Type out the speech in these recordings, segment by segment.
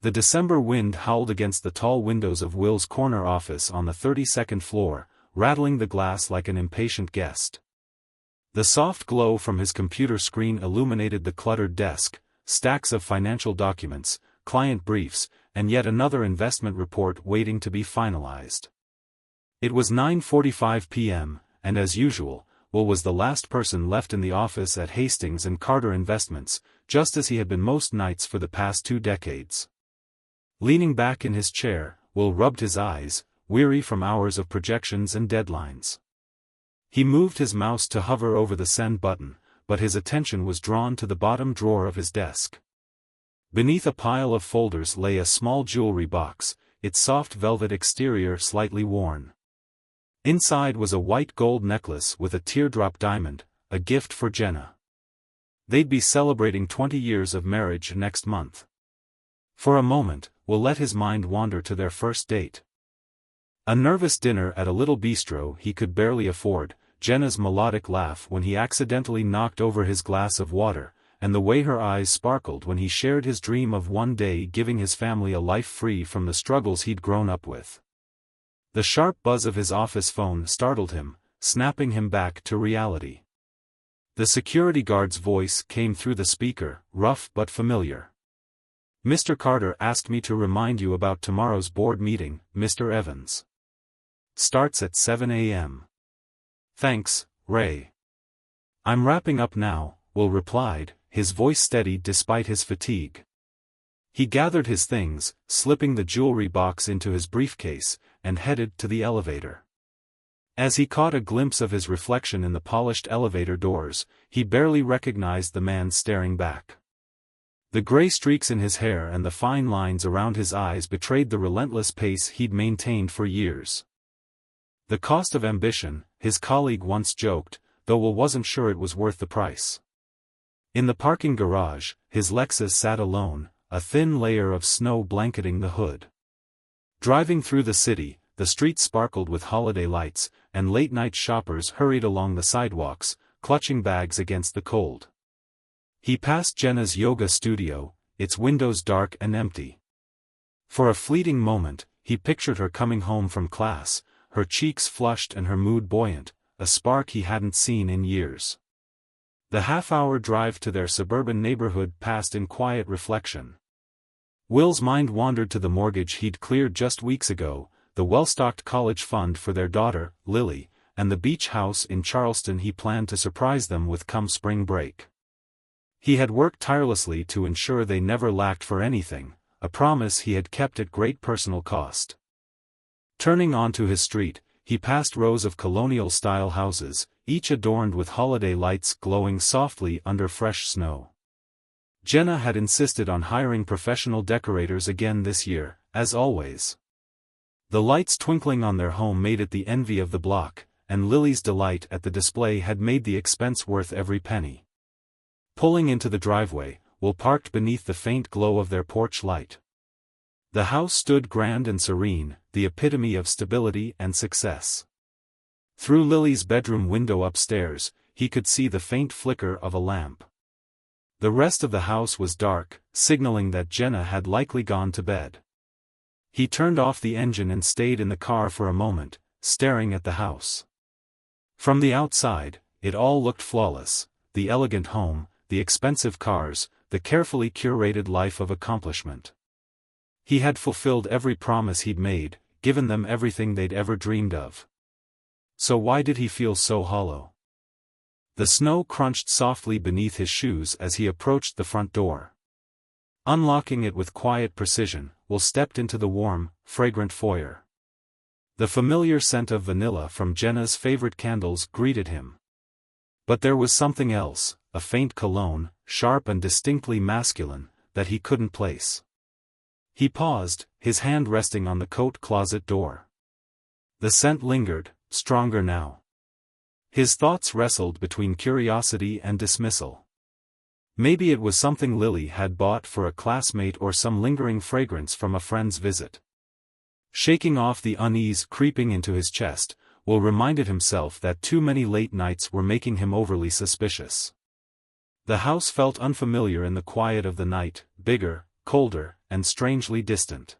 The December wind howled against the tall windows of Will's corner office on the 32nd floor, rattling the glass like an impatient guest. The soft glow from his computer screen illuminated the cluttered desk, stacks of financial documents, client briefs, and yet another investment report waiting to be finalized. It was 9:45 p.m., and as usual, Will was the last person left in the office at Hastings & Carter Investments, just as he had been most nights for the past 2 decades. Leaning back in his chair, Will rubbed his eyes, weary from hours of projections and deadlines. He moved his mouse to hover over the send button, but his attention was drawn to the bottom drawer of his desk. Beneath a pile of folders lay a small jewelry box, its soft velvet exterior slightly worn. Inside was a white gold necklace with a teardrop diamond, a gift for Jenna. They'd be celebrating 20 years of marriage next month. For a moment, Will let his mind wander to their first date. A nervous dinner at a little bistro he could barely afford, Jenna's melodic laugh when he accidentally knocked over his glass of water, and the way her eyes sparkled when he shared his dream of one day giving his family a life free from the struggles he'd grown up with. The sharp buzz of his office phone startled him, snapping him back to reality. The security guard's voice came through the speaker, rough but familiar. "Mr. Carter asked me to remind you about tomorrow's board meeting, Mr. Evans. Starts at 7 a.m. Thanks, Ray." "I'm wrapping up now," Will replied, his voice steady despite his fatigue. He gathered his things, slipping the jewelry box into his briefcase, and headed to the elevator. As he caught a glimpse of his reflection in the polished elevator doors, he barely recognized the man staring back. The gray streaks in his hair and the fine lines around his eyes betrayed the relentless pace he'd maintained for years. The cost of ambition, his colleague once joked, though Will wasn't sure it was worth the price. In the parking garage, his Lexus sat alone, a thin layer of snow blanketing the hood. Driving through the city, the streets sparkled with holiday lights, and late-night shoppers hurried along the sidewalks, clutching bags against the cold. He passed Jenna's yoga studio, its windows dark and empty. For a fleeting moment, he pictured her coming home from class, her cheeks flushed and her mood buoyant, a spark he hadn't seen in years. The half-hour drive to their suburban neighborhood passed in quiet reflection. Will's mind wandered to the mortgage he'd cleared just weeks ago, the well-stocked college fund for their daughter, Lily, and the beach house in Charleston he planned to surprise them with come spring break. He had worked tirelessly to ensure they never lacked for anything, a promise he had kept at great personal cost. Turning onto his street, he passed rows of colonial-style houses, each adorned with holiday lights glowing softly under fresh snow. Jenna had insisted on hiring professional decorators again this year, as always. The lights twinkling on their home made it the envy of the block, and Lily's delight at the display had made the expense worth every penny. Pulling into the driveway, Will parked beneath the faint glow of their porch light. The house stood grand and serene, the epitome of stability and success. Through Lily's bedroom window upstairs, he could see the faint flicker of a lamp. The rest of the house was dark, signaling that Jenna had likely gone to bed. He turned off the engine and stayed in the car for a moment, staring at the house. From the outside, it all looked flawless, the elegant home, the expensive cars, the carefully curated life of accomplishment. He had fulfilled every promise he'd made, given them everything they'd ever dreamed of. So why did he feel so hollow? The snow crunched softly beneath his shoes as he approached the front door. Unlocking it with quiet precision, Will stepped into the warm, fragrant foyer. The familiar scent of vanilla from Jenna's favorite candles greeted him. But there was something else, a faint cologne, sharp and distinctly masculine, that he couldn't place. He paused, his hand resting on the coat closet door. The scent lingered, stronger now. His thoughts wrestled between curiosity and dismissal. Maybe it was something Lily had bought for a classmate or some lingering fragrance from a friend's visit. Shaking off the unease creeping into his chest, Will reminded himself that too many late nights were making him overly suspicious. The house felt unfamiliar in the quiet of the night, bigger, colder, and strangely distant.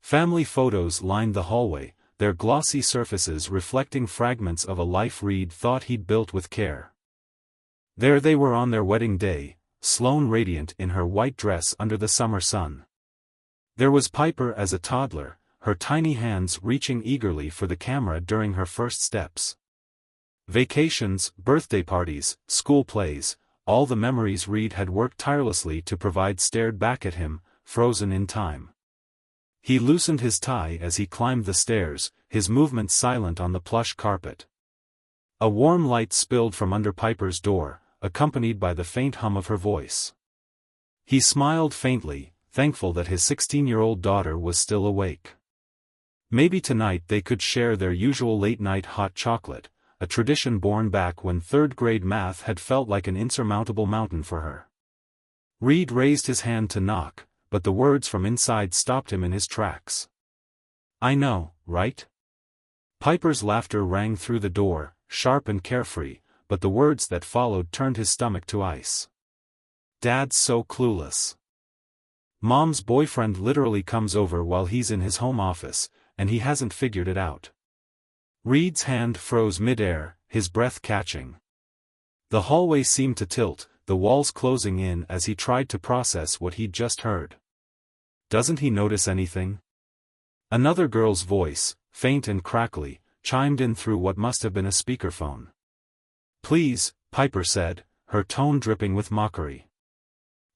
Family photos lined the hallway, their glossy surfaces reflecting fragments of a life Reed thought he'd built with care. There they were on their wedding day, Sloane radiant in her white dress under the summer sun. There was Piper as a toddler, her tiny hands reaching eagerly for the camera during her first steps. Vacations, birthday parties, school plays, all the memories Reed had worked tirelessly to provide stared back at him, frozen in time. He loosened his tie as he climbed the stairs, his movements silent on the plush carpet. A warm light spilled from under Piper's door, accompanied by the faint hum of her voice. He smiled faintly, thankful that his 16-year-old daughter was still awake. Maybe tonight they could share their usual late-night hot chocolate, a tradition born back when third-grade math had felt like an insurmountable mountain for her. Reed raised his hand to knock, but the words from inside stopped him in his tracks. "I know, right?" Piper's laughter rang through the door, sharp and carefree, but the words that followed turned his stomach to ice. "Dad's so clueless. Mom's boyfriend literally comes over while he's in his home office, and he hasn't figured it out." Reed's hand froze mid-air, his breath catching. The hallway seemed to tilt, the walls closing in as he tried to process what he'd just heard. "Doesn't he notice anything?" Another girl's voice, faint and crackly, chimed in through what must have been a speakerphone. "Please," Piper said, her tone dripping with mockery.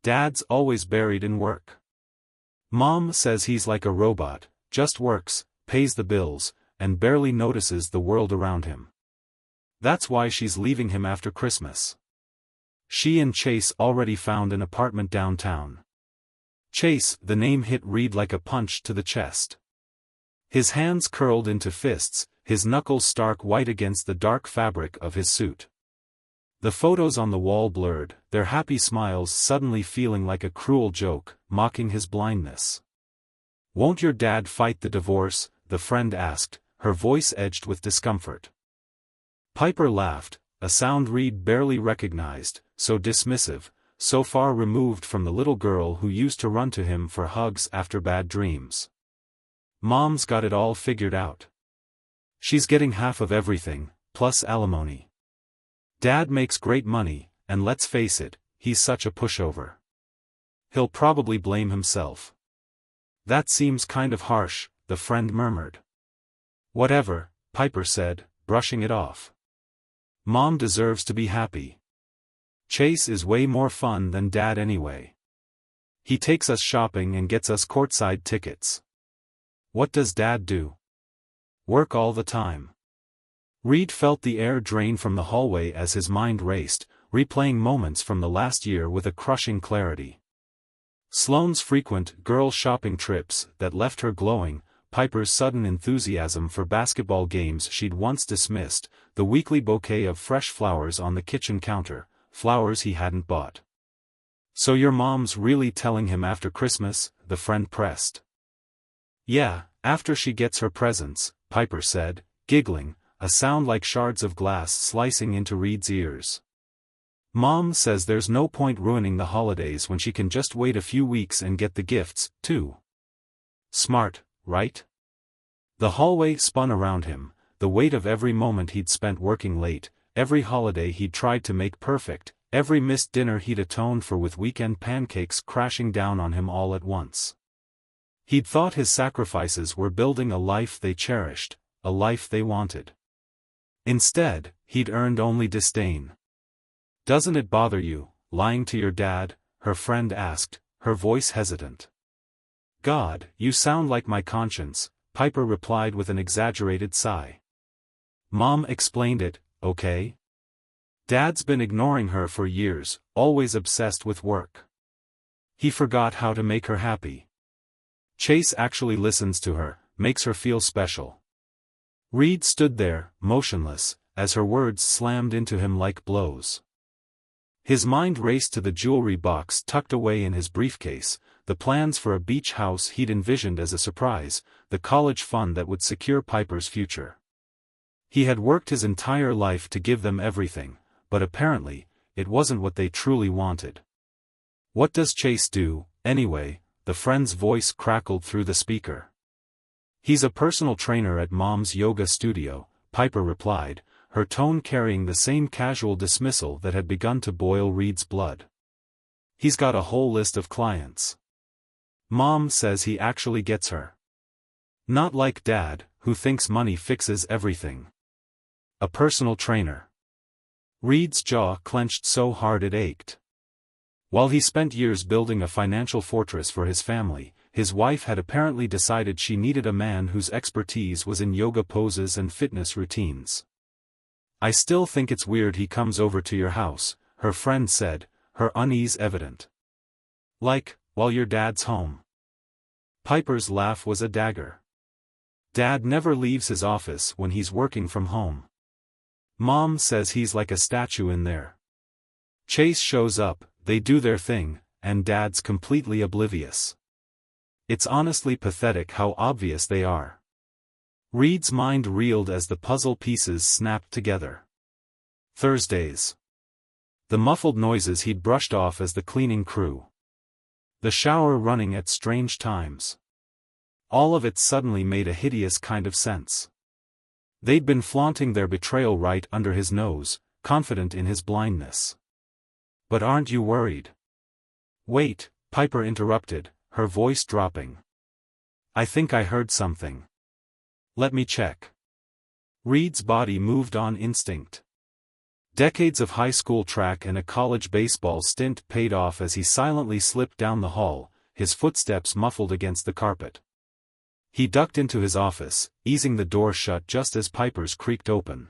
"Dad's always buried in work. Mom says he's like a robot, just works, pays the bills, and barely notices the world around him. That's why she's leaving him after Christmas. She and Chase already found an apartment downtown." Chase, the name hit Reed like a punch to the chest. His hands curled into fists, his knuckles stark white against the dark fabric of his suit. The photos on the wall blurred, their happy smiles suddenly feeling like a cruel joke, mocking his blindness. "Won't your dad fight the divorce?" the friend asked, her voice edged with discomfort. Piper laughed, a sound Reed barely recognized, so dismissive, so far removed from the little girl who used to run to him for hugs after bad dreams. "Mom's got it all figured out. She's getting half of everything, plus alimony. Dad makes great money, and let's face it, he's such a pushover. He'll probably blame himself." "That seems kind of harsh," the friend murmured. "Whatever," Piper said, brushing it off. "Mom deserves to be happy. Chase is way more fun than Dad anyway. He takes us shopping and gets us courtside tickets. What does Dad do? Work all the time." Reed felt the air drain from the hallway as his mind raced, replaying moments from the last year with a crushing clarity. Sloane's frequent girl shopping trips that left her glowing, Piper's sudden enthusiasm for basketball games she'd once dismissed, the weekly bouquet of fresh flowers on the kitchen counter, flowers he hadn't bought. "So your mom's really telling him after Christmas?" the friend pressed. "Yeah, after she gets her presents," Piper said, giggling, a sound like shards of glass slicing into Reed's ears. "Mom says there's no point ruining the holidays when she can just wait a few weeks and get the gifts, too. Smart, right?" The hallway spun around him, the weight of every moment he'd spent working late, every holiday he'd tried to make perfect, every missed dinner he'd atoned for with weekend pancakes crashing down on him all at once. He'd thought his sacrifices were building a life they cherished, a life they wanted. Instead, he'd earned only disdain. "Doesn't it bother you, lying to your dad?" her friend asked, her voice hesitant. "God, you sound like my conscience," Piper replied with an exaggerated sigh. "Mom explained it, okay? Dad's been ignoring her for years, always obsessed with work. He forgot how to make her happy. Chase actually listens to her, makes her feel special." Reed stood there, motionless, as her words slammed into him like blows. His mind raced to the jewelry box tucked away in his briefcase, the plans for a beach house he'd envisioned as a surprise, the college fund that would secure Piper's future. He had worked his entire life to give them everything, but apparently, it wasn't what they truly wanted. "What does Chase do?" Anyway, the friend's voice crackled through the speaker. He's a personal trainer at Mom's yoga studio, Piper replied, her tone carrying the same casual dismissal that had begun to boil Reed's blood. He's got a whole list of clients. Mom says he actually gets her. Not like Dad, who thinks money fixes everything. A personal trainer. Reed's jaw clenched so hard it ached. While he spent years building a financial fortress for his family, his wife had apparently decided she needed a man whose expertise was in yoga poses and fitness routines. I still think it's weird he comes over to your house, her friend said, her unease evident. Like, while your dad's home. Piper's laugh was a dagger. Dad never leaves his office when he's working from home. Mom says he's like a statue in there. Chase shows up, they do their thing, and Dad's completely oblivious. It's honestly pathetic how obvious they are. Reed's mind reeled as the puzzle pieces snapped together. Thursdays. The muffled noises he'd brushed off as the cleaning crew. The shower running at strange times. All of it suddenly made a hideous kind of sense. They'd been flaunting their betrayal right under his nose, confident in his blindness. But aren't you worried? Wait, Piper interrupted, her voice dropping. I think I heard something. Let me check. Reed's body moved on instinct. Decades of high school track and a college baseball stint paid off as he silently slipped down the hall, his footsteps muffled against the carpet. He ducked into his office, easing the door shut just as Piper's creaked open.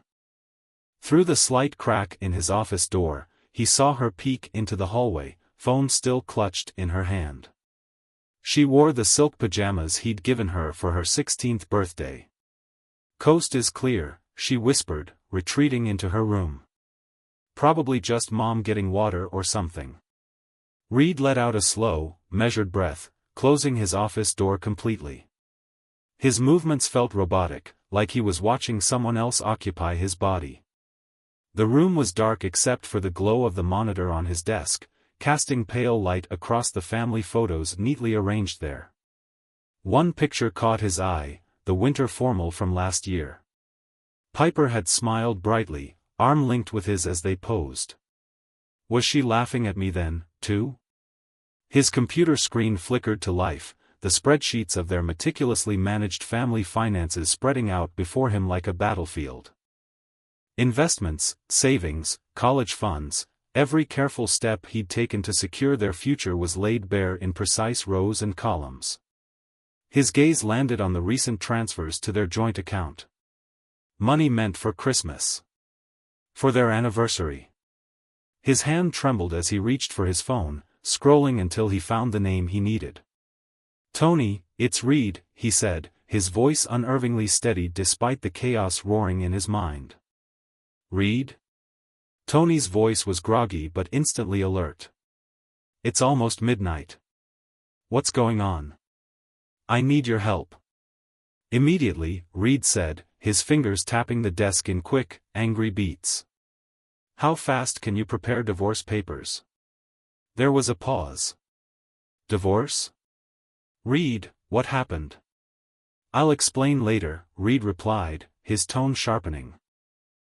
Through the slight crack in his office door, he saw her peek into the hallway, phone still clutched in her hand. She wore the silk pajamas he'd given her for her 16th birthday. Coast is clear, she whispered, retreating into her room. Probably just Mom getting water or something. Reed let out a slow, measured breath, closing his office door completely. His movements felt robotic, like he was watching someone else occupy his body. The room was dark except for the glow of the monitor on his desk, casting pale light across the family photos neatly arranged there. One picture caught his eye, the winter formal from last year. Piper had smiled brightly, arm linked with his as they posed. Was she laughing at me then, too? His computer screen flickered to life, the spreadsheets of their meticulously managed family finances spreading out before him like a battlefield. Investments, savings, college funds, every careful step he'd taken to secure their future was laid bare in precise rows and columns. His gaze landed on the recent transfers to their joint account. Money meant for Christmas. For their anniversary. His hand trembled as he reached for his phone, scrolling until he found the name he needed. Tony, it's Reed, he said, his voice unnervingly steady despite the chaos roaring in his mind. Reed? Tony's voice was groggy but instantly alert. It's almost midnight. What's going on? I need your help. Immediately, Reed said, his fingers tapping the desk in quick, angry beats. How fast can you prepare divorce papers? There was a pause. Divorce? Reed, what happened? I'll explain later, Reed replied, his tone sharpening.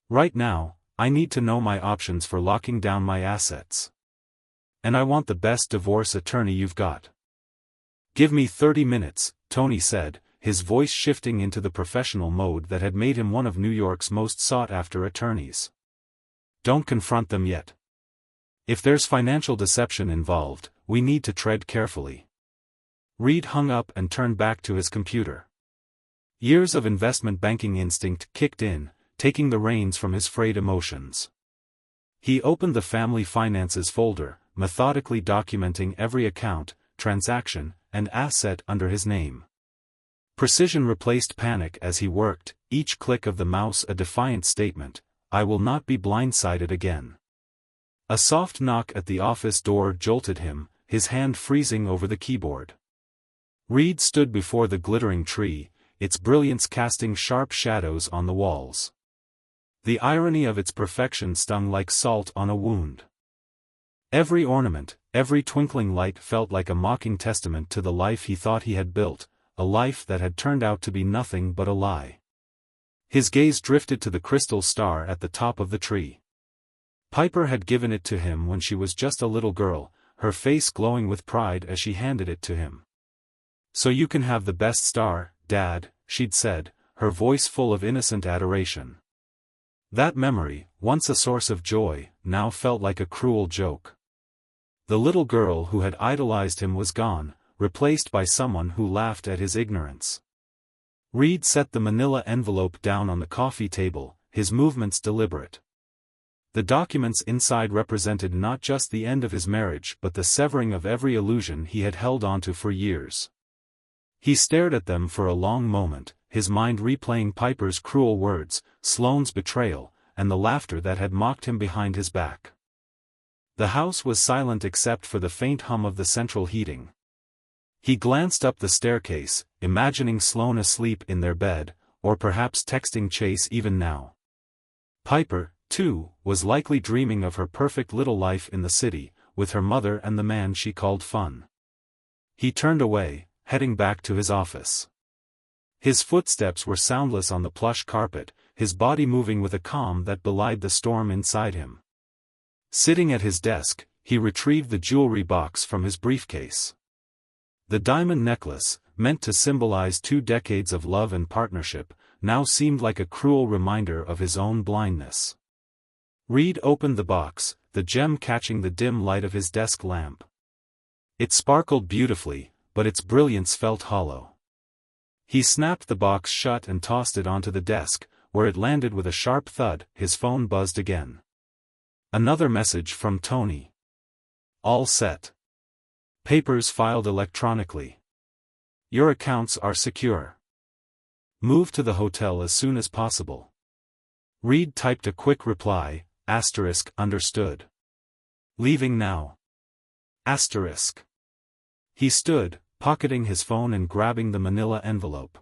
Right now, I need to know my options for locking down my assets. And I want the best divorce attorney you've got. Give me 30 minutes, Tony said, his voice shifting into the professional mode that had made him one of New York's most sought-after attorneys. Don't confront them yet. If there's financial deception involved, we need to tread carefully. Reed hung up and turned back to his computer. Years of investment banking instinct kicked in, taking the reins from his frayed emotions. He opened the family finances folder, methodically documenting every account, transaction, and asset under his name. Precision replaced panic as he worked, each click of the mouse a defiant statement, I will not be blindsided again. A soft knock at the office door jolted him, his hand freezing over the keyboard. Reed stood before the glittering tree, its brilliance casting sharp shadows on the walls. The irony of its perfection stung like salt on a wound. Every ornament, every twinkling light felt like a mocking testament to the life he thought he had built, a life that had turned out to be nothing but a lie. His gaze drifted to the crystal star at the top of the tree. Piper had given it to him when she was just a little girl, her face glowing with pride as she handed it to him. "So you can have the best star, Dad," she'd said, her voice full of innocent adoration. That memory, once a source of joy, now felt like a cruel joke. The little girl who had idolized him was gone, replaced by someone who laughed at his ignorance. Reed set the manila envelope down on the coffee table, his movements deliberate. The documents inside represented not just the end of his marriage but the severing of every illusion he had held onto for years. He stared at them for a long moment, his mind replaying Piper's cruel words, Sloane's betrayal, and the laughter that had mocked him behind his back. The house was silent except for the faint hum of the central heating. He glanced up the staircase, imagining Sloane asleep in their bed, or perhaps texting Chase even now. Piper, too, was likely dreaming of her perfect little life in the city, with her mother and the man she called fun. He turned away, heading back to his office. His footsteps were soundless on the plush carpet, his body moving with a calm that belied the storm inside him. Sitting at his desk, he retrieved the jewelry box from his briefcase. The diamond necklace, meant to symbolize 2 decades of love and partnership, now seemed like a cruel reminder of his own blindness. Reed opened the box, the gem catching the dim light of his desk lamp. It sparkled beautifully, but its brilliance felt hollow. He snapped the box shut and tossed it onto the desk, where it landed with a sharp thud. His phone buzzed again. Another message from Tony. "All set. Papers filed electronically. Your accounts are secure. Move to the hotel as soon as possible." Reed typed a quick reply, *understood. Leaving now. *. He stood, pocketing his phone and grabbing the manila envelope.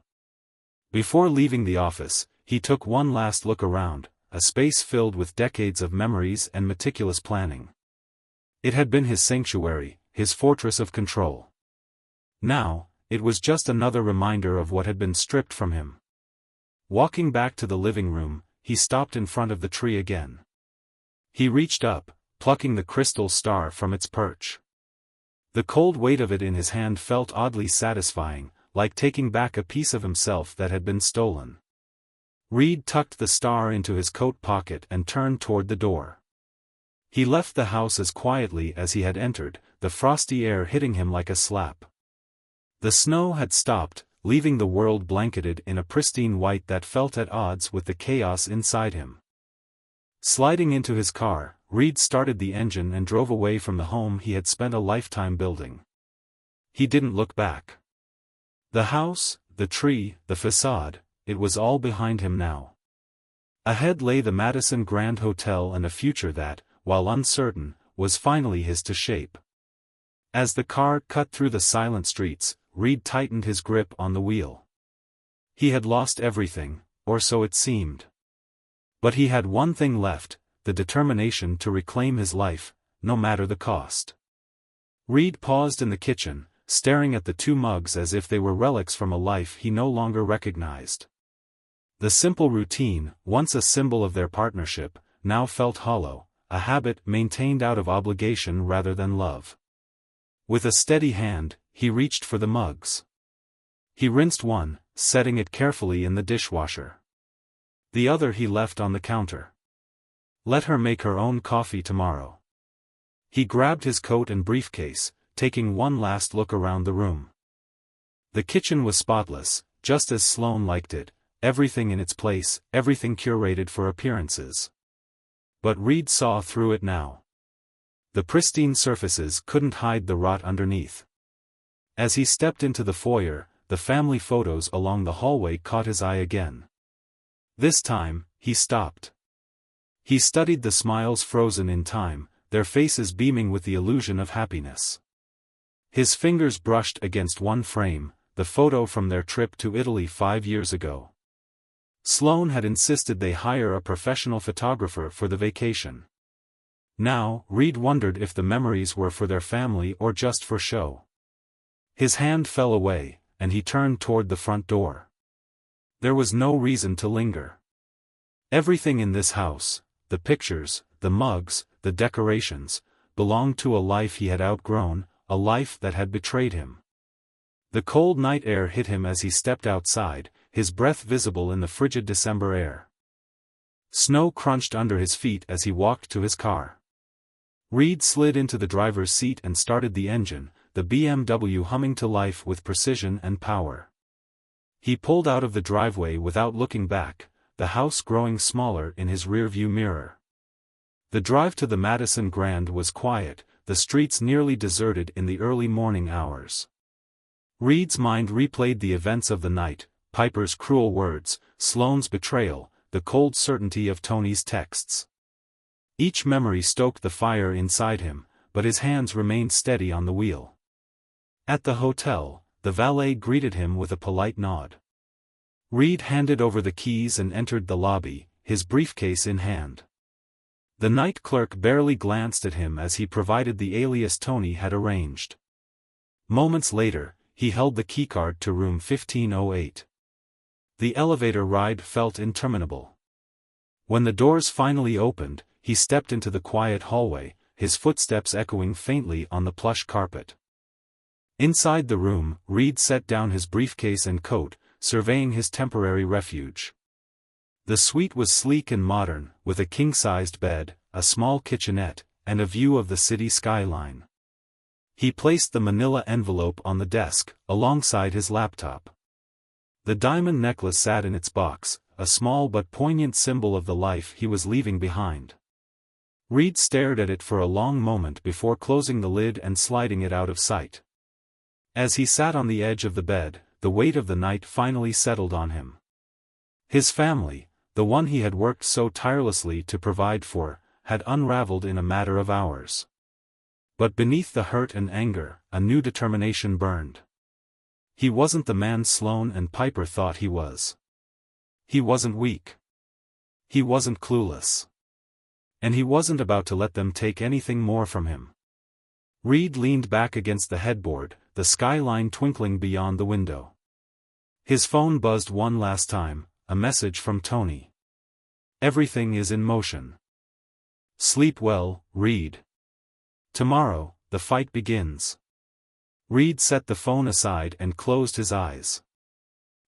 Before leaving the office, he took one last look around, a space filled with decades of memories and meticulous planning. It had been his sanctuary, his fortress of control. Now, it was just another reminder of what had been stripped from him. Walking back to the living room, he stopped in front of the tree again. He reached up, plucking the crystal star from its perch. The cold weight of it in his hand felt oddly satisfying, like taking back a piece of himself that had been stolen. Reed tucked the star into his coat pocket and turned toward the door. He left the house as quietly as he had entered, the frosty air hitting him like a slap. The snow had stopped, leaving the world blanketed in a pristine white that felt at odds with the chaos inside him. Sliding into his car, Reed started the engine and drove away from the home he had spent a lifetime building. He didn't look back. The house, the tree, the facade, it was all behind him now. Ahead lay the Madison Grand Hotel and a future that, while uncertain, was finally his to shape. As the car cut through the silent streets, Reed tightened his grip on the wheel. He had lost everything, or so it seemed. But he had one thing left, the determination to reclaim his life, no matter the cost. Reed paused in the kitchen, staring at the 2 mugs as if they were relics from a life he no longer recognized. The simple routine, once a symbol of their partnership, now felt hollow, a habit maintained out of obligation rather than love. With a steady hand, he reached for the mugs. He rinsed one, setting it carefully in the dishwasher. The other he left on the counter. Let her make her own coffee tomorrow. He grabbed his coat and briefcase, taking one last look around the room. The kitchen was spotless, just as Sloane liked it, everything in its place, everything curated for appearances. But Reed saw through it now. The pristine surfaces couldn't hide the rot underneath. As he stepped into the foyer, the family photos along the hallway caught his eye again. This time, he stopped. He studied the smiles frozen in time, their faces beaming with the illusion of happiness. His fingers brushed against one frame, the photo from their trip to Italy 5 years ago. Sloane had insisted they hire a professional photographer for the vacation. Now, Reed wondered if the memories were for their family or just for show. His hand fell away, and he turned toward the front door. There was no reason to linger. Everything in this house, the pictures, the mugs, the decorations, belonged to a life he had outgrown, a life that had betrayed him. The cold night air hit him as he stepped outside, his breath visible in the frigid December air. Snow crunched under his feet as he walked to his car. Reed slid into the driver's seat and started the engine, the BMW humming to life with precision and power. He pulled out of the driveway without looking back, the house growing smaller in his rearview mirror. The drive to the Madison Grand was quiet, the streets nearly deserted in the early morning hours. Reed's mind replayed the events of the night, Piper's cruel words, Sloane's betrayal, the cold certainty of Tony's texts. Each memory stoked the fire inside him, but his hands remained steady on the wheel. At the hotel, the valet greeted him with a polite nod. Reed handed over the keys and entered the lobby, his briefcase in hand. The night clerk barely glanced at him as he provided the alias Tony had arranged. Moments later, he held the keycard to room 1508. The elevator ride felt interminable. When the doors finally opened, he stepped into the quiet hallway, his footsteps echoing faintly on the plush carpet. Inside the room, Reed set down his briefcase and coat, surveying his temporary refuge. The suite was sleek and modern, with a king-sized bed, a small kitchenette, and a view of the city skyline. He placed the manila envelope on the desk, alongside his laptop. The diamond necklace sat in its box, a small but poignant symbol of the life he was leaving behind. Reed stared at it for a long moment before closing the lid and sliding it out of sight. As he sat on the edge of the bed, the weight of the night finally settled on him. His family, the one he had worked so tirelessly to provide for, had unraveled in a matter of hours. But beneath the hurt and anger, a new determination burned. He wasn't the man Sloane and Piper thought he was. He wasn't weak. He wasn't clueless. And he wasn't about to let them take anything more from him. Reed leaned back against the headboard, the skyline twinkling beyond the window. His phone buzzed one last time, a message from Tony. Everything is in motion. Sleep well, Reed. Tomorrow, the fight begins. Reed set the phone aside and closed his eyes.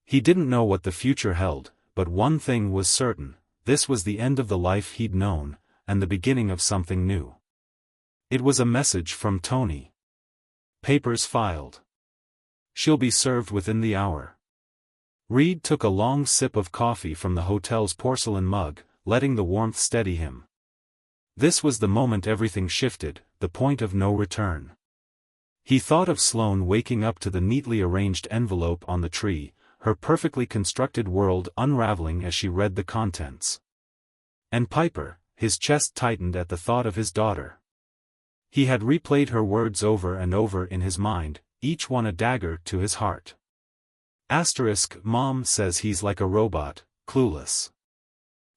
He didn't know what the future held, but one thing was certain, this was the end of the life he'd known, and the beginning of something new. It was a message from Tony. Papers filed. She'll be served within the hour. Reed took a long sip of coffee from the hotel's porcelain mug, letting the warmth steady him. This was the moment everything shifted, the point of no return. He thought of Sloane waking up to the neatly arranged envelope on the tree, her perfectly constructed world unraveling as she read the contents. And Piper, his chest tightened at the thought of his daughter. He had replayed her words over and over in his mind, each one a dagger to his heart. Mom says he's like a robot, clueless.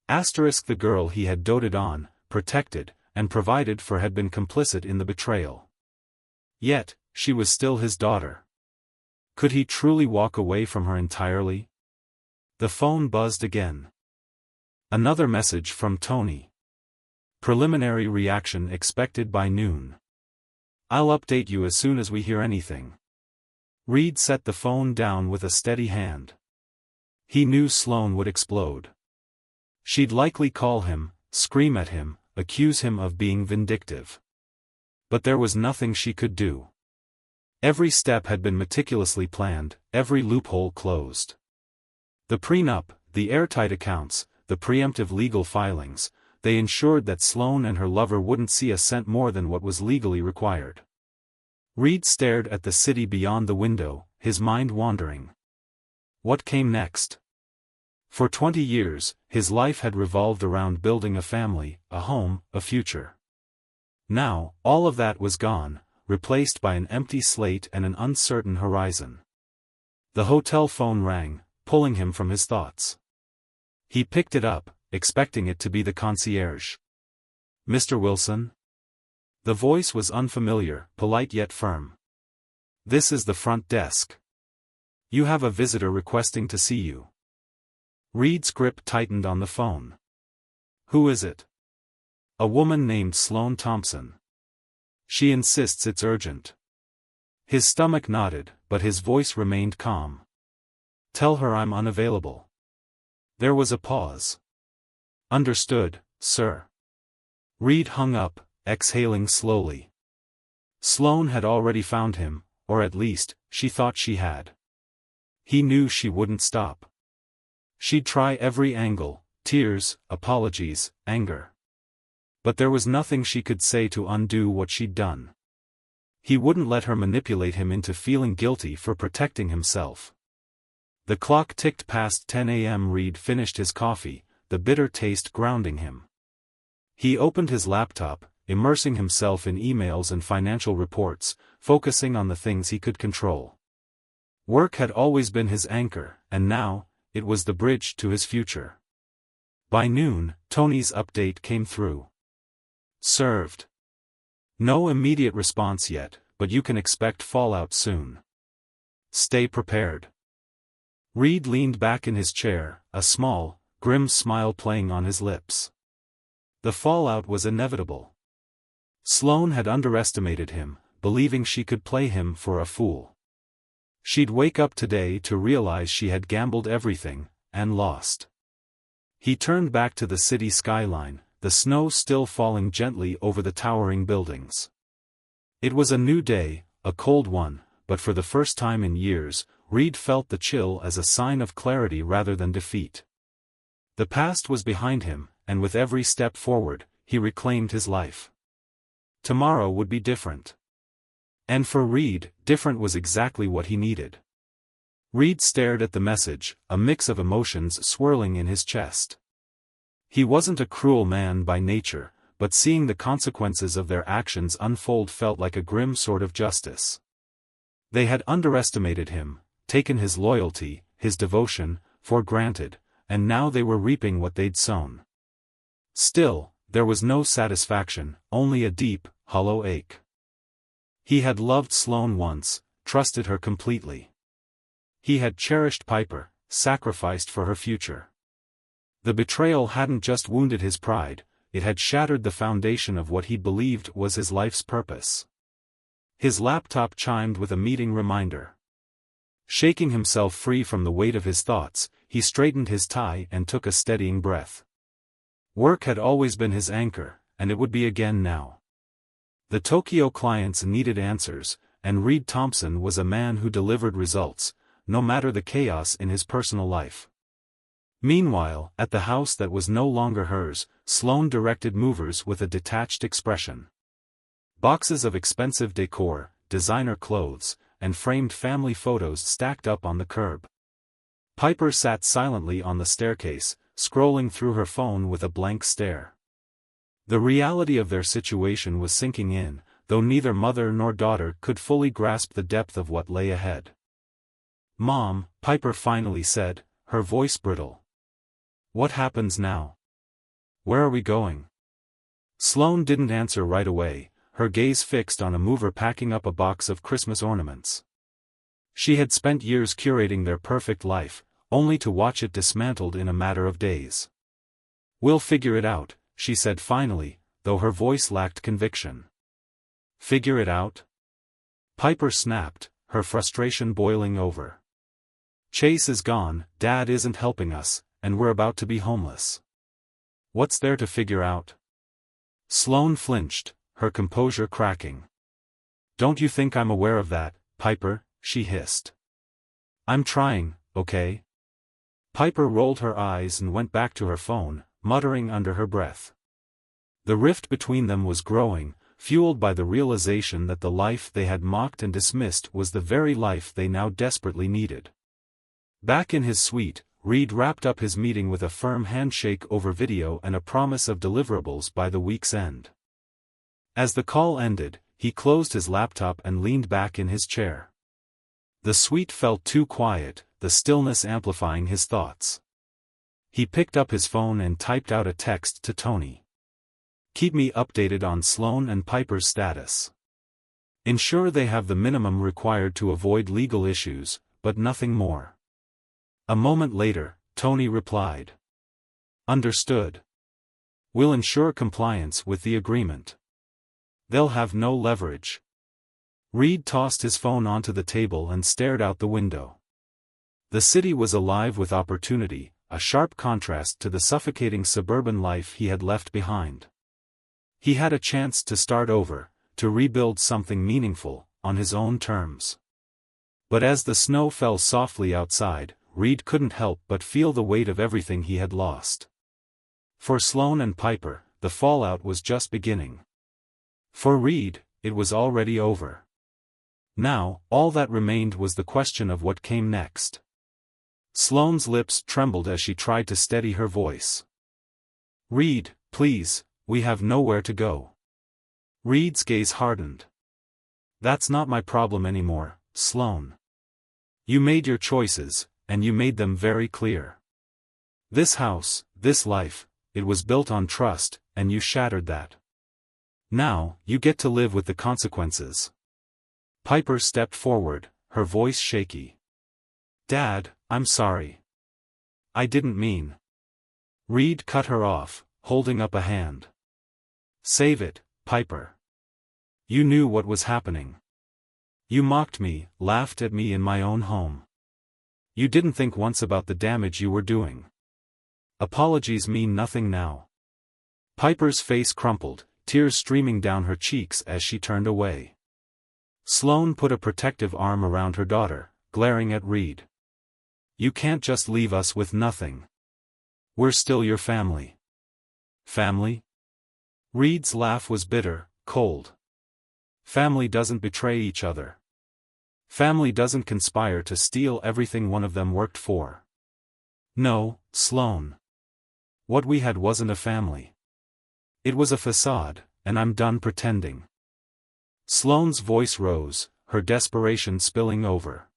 The girl he had doted on, protected, and provided for had been complicit in the betrayal. Yet, she was still his daughter. Could he truly walk away from her entirely? The phone buzzed again. Another message from Tony. Preliminary reaction expected by noon. I'll update you as soon as we hear anything. Reed set the phone down with a steady hand. He knew Sloane would explode. She'd likely call him, scream at him, accuse him of being vindictive. But there was nothing she could do. Every step had been meticulously planned, every loophole closed. The prenup, the airtight accounts, the preemptive legal filings, they ensured that Sloane and her lover wouldn't see a cent more than what was legally required. Reed stared at the city beyond the window, his mind wandering. What came next? For 20 years, his life had revolved around building a family, a home, a future. Now, all of that was gone, replaced by an empty slate and an uncertain horizon. The hotel phone rang, pulling him from his thoughts. He picked it up, expecting it to be the concierge. Mr. Wilson? The voice was unfamiliar, polite yet firm. "This is the front desk. You have a visitor requesting to see you." Reed's grip tightened on the phone. "Who is it?" "A woman named Sloane Thompson. She insists it's urgent." His stomach knotted, but his voice remained calm. "Tell her I'm unavailable." There was a pause. "Understood, sir." Reed hung up, exhaling slowly. Sloane had already found him, or at least, she thought she had. He knew she wouldn't stop. She'd try every angle, tears, apologies, anger. But there was nothing she could say to undo what she'd done. He wouldn't let her manipulate him into feeling guilty for protecting himself. The clock ticked past 10 a.m. Reed finished his coffee, the bitter taste grounding him. He opened his laptop, immersing himself in emails and financial reports, focusing on the things he could control. Work had always been his anchor, and now, it was the bridge to his future. By noon, Tony's update came through. "Served. No immediate response yet, but you can expect fallout soon. Stay prepared." Reed leaned back in his chair, a small, grim smile playing on his lips. The fallout was inevitable. Sloane had underestimated him, believing she could play him for a fool. She'd wake up today to realize she had gambled everything, and lost. He turned back to the city skyline, the snow still falling gently over the towering buildings. It was a new day, a cold one, but for the first time in years, Reed felt the chill as a sign of clarity rather than defeat. The past was behind him, and with every step forward, he reclaimed his life. Tomorrow would be different. And for Reed, different was exactly what he needed. Reed stared at the message, a mix of emotions swirling in his chest. He wasn't a cruel man by nature, but seeing the consequences of their actions unfold felt like a grim sort of justice. They had underestimated him, taken his loyalty, his devotion, for granted, and now they were reaping what they'd sown. Still, there was no satisfaction, only a deep, hollow ache. He had loved Sloane once, trusted her completely. He had cherished Piper, sacrificed for her future. The betrayal hadn't just wounded his pride, it had shattered the foundation of what he believed was his life's purpose. His laptop chimed with a meeting reminder. Shaking himself free from the weight of his thoughts, he straightened his tie and took a steadying breath. Work had always been his anchor, and it would be again now. The Tokyo clients needed answers, and Reed Thompson was a man who delivered results, no matter the chaos in his personal life. Meanwhile, at the house that was no longer hers, Sloane directed movers with a detached expression. Boxes of expensive decor, designer clothes, and framed family photos stacked up on the curb. Piper sat silently on the staircase, scrolling through her phone with a blank stare. The reality of their situation was sinking in, though neither mother nor daughter could fully grasp the depth of what lay ahead. "Mom," Piper finally said, her voice brittle. "What happens now? Where are we going?" Sloane didn't answer right away, her gaze fixed on a mover packing up a box of Christmas ornaments. She had spent years curating their perfect life, only to watch it dismantled in a matter of days. "We'll figure it out," she said finally, though her voice lacked conviction. "Figure it out?" Piper snapped, her frustration boiling over. "Chase is gone, Dad isn't helping us, and we're about to be homeless. What's there to figure out?" Sloane flinched, her composure cracking. "Don't you think I'm aware of that, Piper?" she hissed. "I'm trying, okay?" Piper rolled her eyes and went back to her phone, muttering under her breath. The rift between them was growing, fueled by the realization that the life they had mocked and dismissed was the very life they now desperately needed. Back in his suite, Reed wrapped up his meeting with a firm handshake over video and a promise of deliverables by the week's end. As the call ended, he closed his laptop and leaned back in his chair. The suite felt too quiet, the stillness amplifying his thoughts. He picked up his phone and typed out a text to Tony. Keep me updated on Sloane and Piper's status. Ensure they have the minimum required to avoid legal issues, but nothing more." A moment later, Tony replied. "Understood. We'll ensure compliance with the agreement. They'll have no leverage." Reed tossed his phone onto the table and stared out the window. The city was alive with opportunity, a sharp contrast to the suffocating suburban life he had left behind. He had a chance to start over, to rebuild something meaningful, on his own terms. But as the snow fell softly outside, Reed couldn't help but feel the weight of everything he had lost. For Sloane and Piper, the fallout was just beginning. For Reed, it was already over. Now, all that remained was the question of what came next. Sloane's lips trembled as she tried to steady her voice. "Reed, please, we have nowhere to go." Reed's gaze hardened. "That's not my problem anymore, Sloane. You made your choices, and you made them very clear. This house, this life, it was built on trust, and you shattered that. Now, you get to live with the consequences." Piper stepped forward, her voice shaky. "Dad, I'm sorry. I didn't mean." Reed cut her off, holding up a hand. "Save it, Piper. You knew what was happening. You mocked me, laughed at me in my own home. You didn't think once about the damage you were doing. Apologies mean nothing now." Piper's face crumpled, tears streaming down her cheeks as she turned away. Sloane put a protective arm around her daughter, glaring at Reed. "You can't just leave us with nothing. We're still your family." "Family?" Reed's laugh was bitter, cold. "Family doesn't betray each other. Family doesn't conspire to steal everything one of them worked for. No, Sloane. What we had wasn't a family. It was a facade, and I'm done pretending." Sloane's voice rose, her desperation spilling over.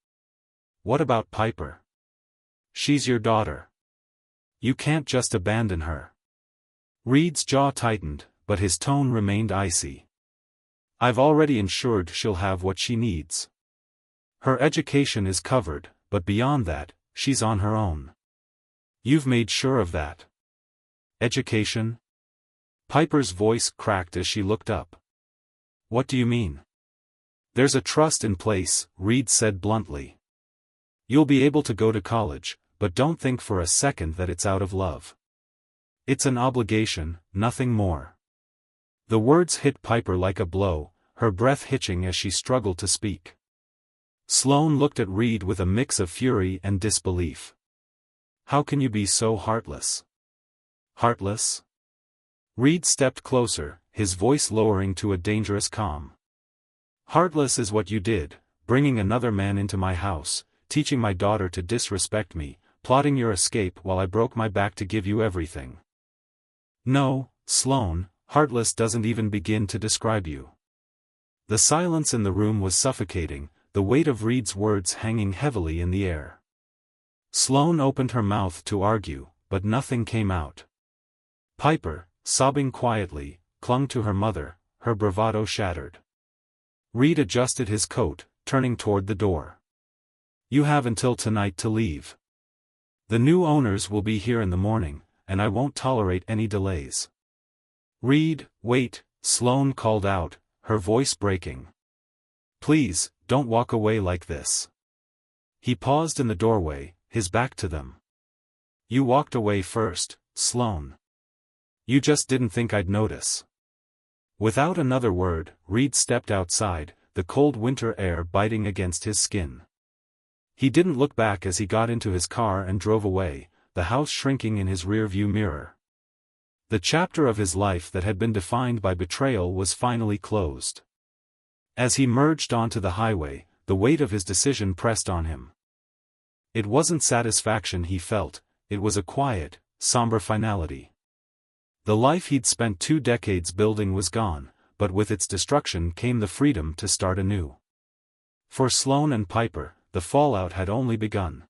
"What about Piper? She's your daughter. You can't just abandon her." Reed's jaw tightened, but his tone remained icy. "I've already ensured she'll have what she needs. Her education is covered, but beyond that, she's on her own. You've made sure of that." "Education?" Piper's voice cracked as she looked up. "What do you mean?" "There's a trust in place," Reed said bluntly. "You'll be able to go to college, but don't think for a second that it's out of love. It's an obligation, nothing more." The words hit Piper like a blow, her breath hitching as she struggled to speak. Sloane looked at Reed with a mix of fury and disbelief. "How can you be so heartless?" "Heartless?" Reed stepped closer, his voice lowering to a dangerous calm. "Heartless is what you did, bringing another man into my house, teaching my daughter to disrespect me, plotting your escape while I broke my back to give you everything. No, Sloane, heartless doesn't even begin to describe you." The silence in the room was suffocating, the weight of Reed's words hanging heavily in the air. Sloane opened her mouth to argue, but nothing came out. Piper, sobbing quietly, clung to her mother, her bravado shattered. Reed adjusted his coat, turning toward the door. "You have until tonight to leave. The new owners will be here in the morning, and I won't tolerate any delays." "Reed, wait," Sloane called out, her voice breaking. "Please, don't walk away like this." He paused in the doorway, his back to them. "You walked away first, Sloane. You just didn't think I'd notice." Without another word, Reed stepped outside, the cold winter air biting against his skin. He didn't look back as he got into his car and drove away, the house shrinking in his rearview mirror. The chapter of his life that had been defined by betrayal was finally closed. As he merged onto the highway, the weight of his decision pressed on him. It wasn't satisfaction he felt, it was a quiet, somber finality. The life he'd spent 2 decades building was gone, but with its destruction came the freedom to start anew. For Sloane and Piper, the fallout had only begun.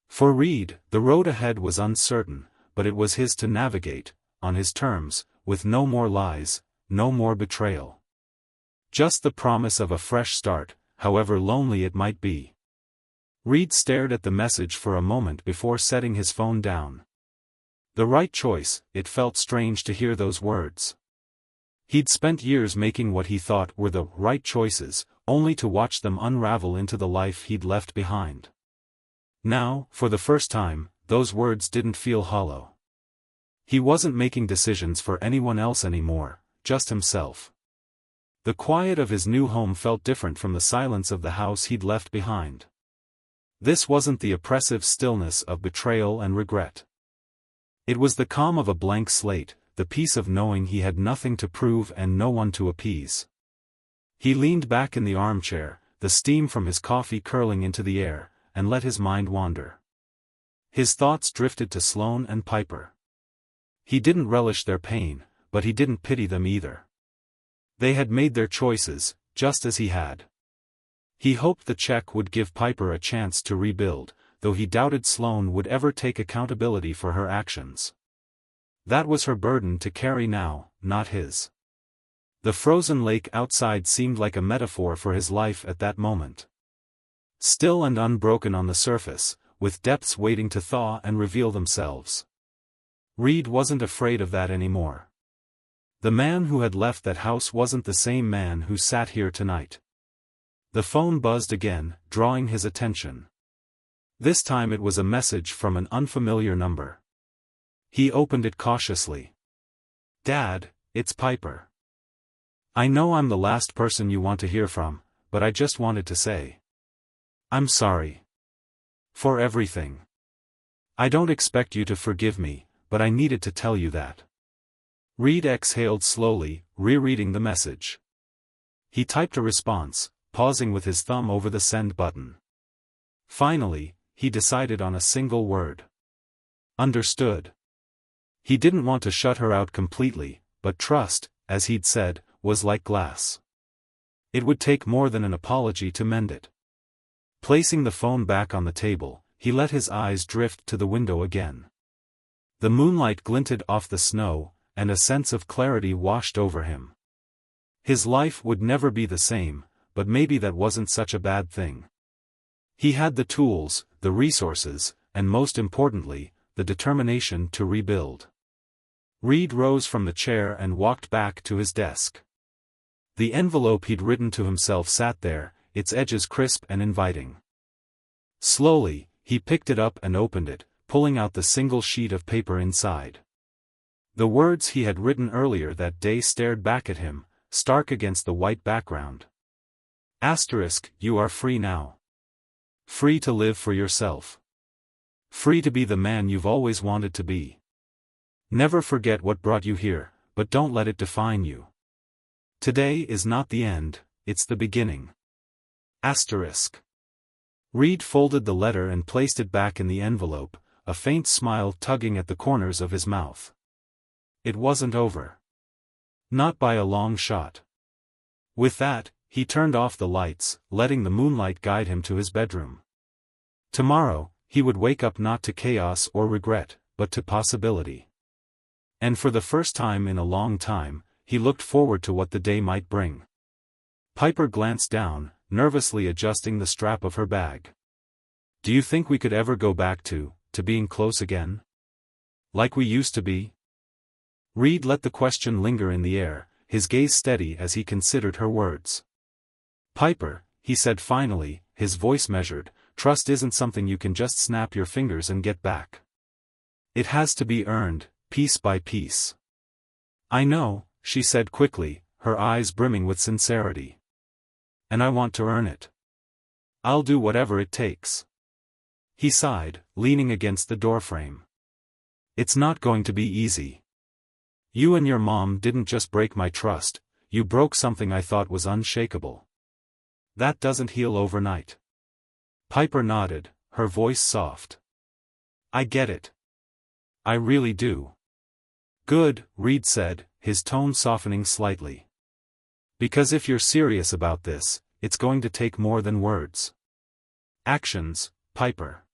For Reed, the road ahead was uncertain, but it was his to navigate, on his terms, with no more lies, no more betrayal. Just the promise of a fresh start, however lonely it might be. Reed stared at the message for a moment before setting his phone down. The right choice. It felt strange to hear those words. He'd spent years making what he thought were the right choices, only to watch them unravel into the life he'd left behind. Now, for the first time, those words didn't feel hollow. He wasn't making decisions for anyone else anymore, just himself. The quiet of his new home felt different from the silence of the house he'd left behind. This wasn't the oppressive stillness of betrayal and regret. It was the calm of a blank slate, the peace of knowing he had nothing to prove and no one to appease. He leaned back in the armchair, the steam from his coffee curling into the air, and let his mind wander. His thoughts drifted to Sloane and Piper. He didn't relish their pain, but he didn't pity them either. They had made their choices, just as he had. He hoped the check would give Piper a chance to rebuild, though he doubted Sloane would ever take accountability for her actions. That was her burden to carry now, not his. The frozen lake outside seemed like a metaphor for his life at that moment. Still and unbroken on the surface, with depths waiting to thaw and reveal themselves. Reed wasn't afraid of that anymore. The man who had left that house wasn't the same man who sat here tonight. The phone buzzed again, drawing his attention. This time it was a message from an unfamiliar number. He opened it cautiously. "Dad, it's Piper. I know I'm the last person you want to hear from, but I just wanted to say. I'm sorry. For everything. I don't expect you to forgive me, but I needed to tell you that." Reed exhaled slowly, rereading the message. He typed a response, pausing with his thumb over the send button. Finally, he decided on a single word. Understood. He didn't want to shut her out completely, but trust, as he'd said, was like glass. It would take more than an apology to mend it. Placing the phone back on the table, he let his eyes drift to the window again. The moonlight glinted off the snow, and a sense of clarity washed over him. His life would never be the same, but maybe that wasn't such a bad thing. He had the tools, the resources, and most importantly, the determination to rebuild. Reed rose from the chair and walked back to his desk. The envelope he'd written to himself sat there, its edges crisp and inviting. Slowly, he picked it up and opened it, pulling out the single sheet of paper inside. The words he had written earlier that day stared back at him, stark against the white background. Asterisk, you are free now. Free to live for yourself. Free to be the man you've always wanted to be. Never forget what brought you here, but don't let it define you. Today is not the end, it's the beginning. Asterisk. Reed folded the letter and placed it back in the envelope, a faint smile tugging at the corners of his mouth. It wasn't over. Not by a long shot. With that, he turned off the lights, letting the moonlight guide him to his bedroom. Tomorrow, he would wake up not to chaos or regret, but to possibility. And for the first time in a long time, he looked forward to what the day might bring. Piper glanced down, nervously adjusting the strap of her bag. "Do you think we could ever go back to being close again? Like we used to be?" Reed let the question linger in the air, his gaze steady as he considered her words. "Piper," he said finally, his voice measured, "trust isn't something you can just snap your fingers and get back. It has to be earned, piece by piece." "I know," she said quickly, her eyes brimming with sincerity. "And I want to earn it. I'll do whatever it takes." He sighed, leaning against the doorframe. "It's not going to be easy. You and your mom didn't just break my trust, you broke something I thought was unshakable. That doesn't heal overnight." Piper nodded, her voice soft. "I get it. I really do." "Good," Reed said, his tone softening slightly. "Because if you're serious about this, it's going to take more than words. Actions, Piper.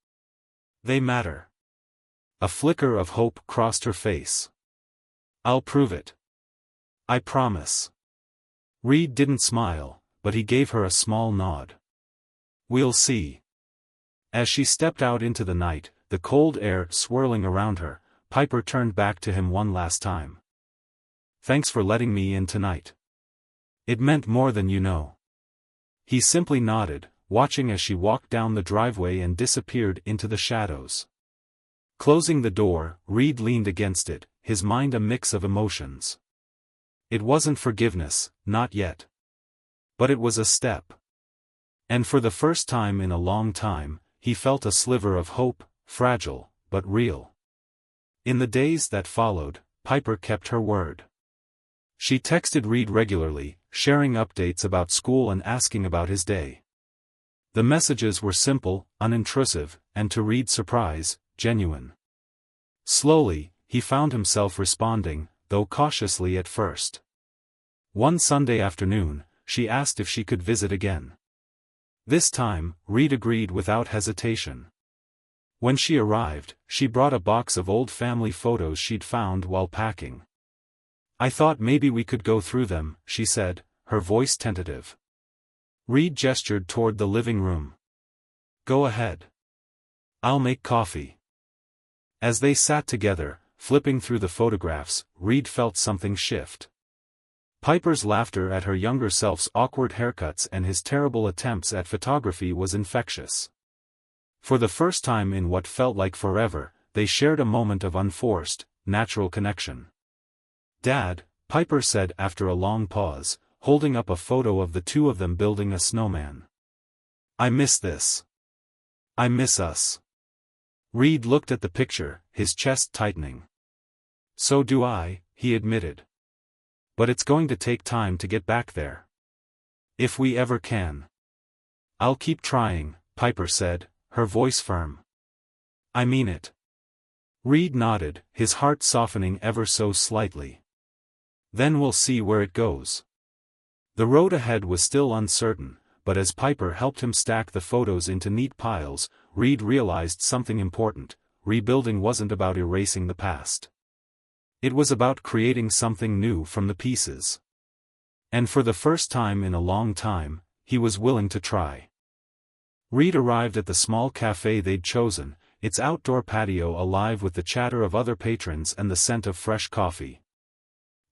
They matter." A flicker of hope crossed her face. "I'll prove it." I promise. Reed didn't smile, but he gave her a small nod. We'll see. As she stepped out into the night, the cold air swirling around her, Piper turned back to him one last time. Thanks for letting me in tonight. It meant more than you know. He simply nodded, watching as she walked down the driveway and disappeared into the shadows. Closing the door, Reed leaned against it, his mind a mix of emotions. It wasn't forgiveness, not yet. But it was a step. And for the first time in a long time, he felt a sliver of hope, fragile, but real. In the days that followed, Piper kept her word. She texted Reed regularly, sharing updates about school and asking about his day. The messages were simple, unintrusive, and to Reed's surprise, genuine. Slowly, he found himself responding, though cautiously at first. One Sunday afternoon, she asked if she could visit again. This time, Reed agreed without hesitation. When she arrived, she brought a box of old family photos she'd found while packing. I thought maybe we could go through them, she said, her voice tentative. Reed gestured toward the living room. Go ahead. I'll make coffee. As they sat together, flipping through the photographs, Reed felt something shift. Piper's laughter at her younger self's awkward haircuts and his terrible attempts at photography was infectious. For the first time in what felt like forever, they shared a moment of unforced, natural connection. Dad, Piper said after a long pause, holding up a photo of the two of them building a snowman. I miss this. I miss us. Reed looked at the picture, his chest tightening. So do I, he admitted. But it's going to take time to get back there. If we ever can. I'll keep trying, Piper said, her voice firm. I mean it. Reed nodded, his heart softening ever so slightly. Then we'll see where it goes. The road ahead was still uncertain, but as Piper helped him stack the photos into neat piles, Reed realized something important: rebuilding wasn't about erasing the past. It was about creating something new from the pieces. And for the first time in a long time, he was willing to try. Reed arrived at the small cafe they'd chosen, its outdoor patio alive with the chatter of other patrons and the scent of fresh coffee.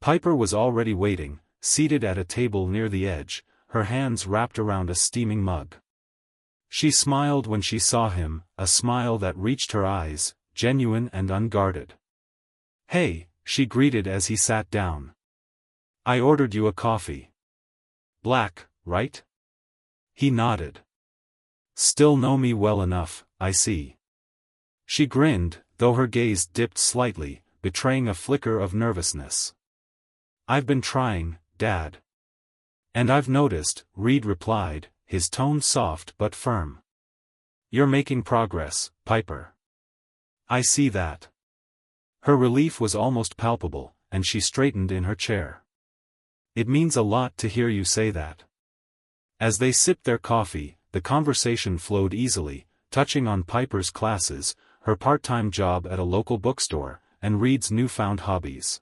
Piper was already waiting, seated at a table near the edge, her hands wrapped around a steaming mug. She smiled when she saw him, a smile that reached her eyes, genuine and unguarded. Hey, she greeted as he sat down. I ordered you a coffee. Black, right? He nodded. Still know me well enough, I see. She grinned, though her gaze dipped slightly, betraying a flicker of nervousness. I've been trying, Dad. And I've noticed, Reed replied, his tone soft but firm. You're making progress, Piper. I see that. Her relief was almost palpable, and she straightened in her chair. It means a lot to hear you say that. As they sipped their coffee, the conversation flowed easily, touching on Piper's classes, her part-time job at a local bookstore, and Reed's newfound hobbies.